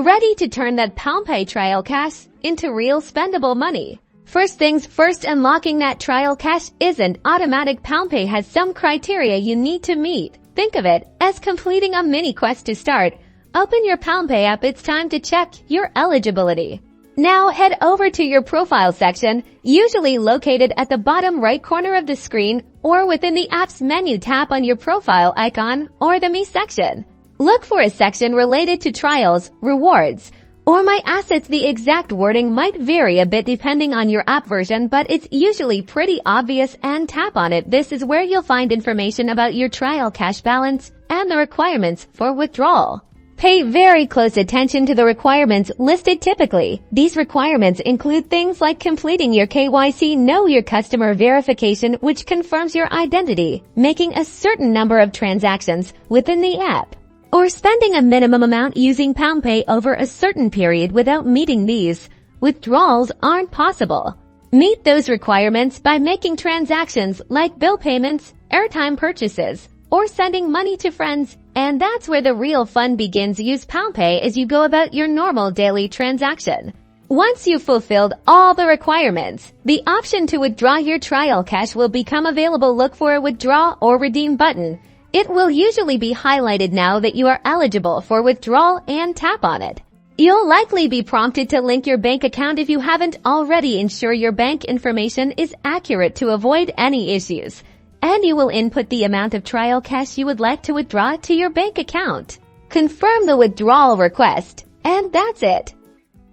Ready to turn that PalmPay trial cash into real spendable money? First things first, unlocking that trial cash isn't automatic. PalmPay has some criteria you need to meet. Think of it as completing a mini quest to start. Open your PalmPay app. It's time to check your eligibility. Now head over to your profile section, usually located at the bottom right corner of the screen, or within the app's menu. Tap on your profile icon or the Me section. Look for a section related to trials, rewards, or my assets. The exact wording might vary a bit depending on your app version, but it's usually pretty obvious, and tap on it. This is where you'll find information about your trial cash balance and the requirements for withdrawal. Pay very close attention to the requirements listed. Typically, these requirements include things like completing your KYC, know your customer verification, which confirms your identity, making a certain number of transactions within the app, or spending a minimum amount using PalmPay over a certain period. Without meeting these, withdrawals aren't possible. Meet those requirements by making transactions like bill payments, airtime purchases, or sending money to friends. And that's where the real fun begins. Use PalmPay as you go about your normal daily transaction. Once you've fulfilled all the requirements, the option to withdraw your trial cash will become available. Look for a withdraw or redeem button. It will usually be highlighted now that you are eligible for withdrawal, and tap on it. You'll likely be prompted to link your bank account if you haven't already. Ensure your bank information is accurate to avoid any issues, and you will input the amount of trial cash you would like to withdraw to your bank account. Confirm the withdrawal request, and that's it.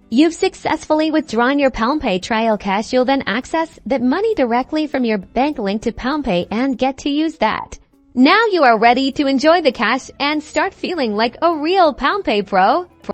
You've successfully withdrawn your PalmPay trial cash. You'll then access that money directly from your bank link to PalmPay and get to use that. Now you are ready to enjoy the cash and start feeling like a real PalmPay pro.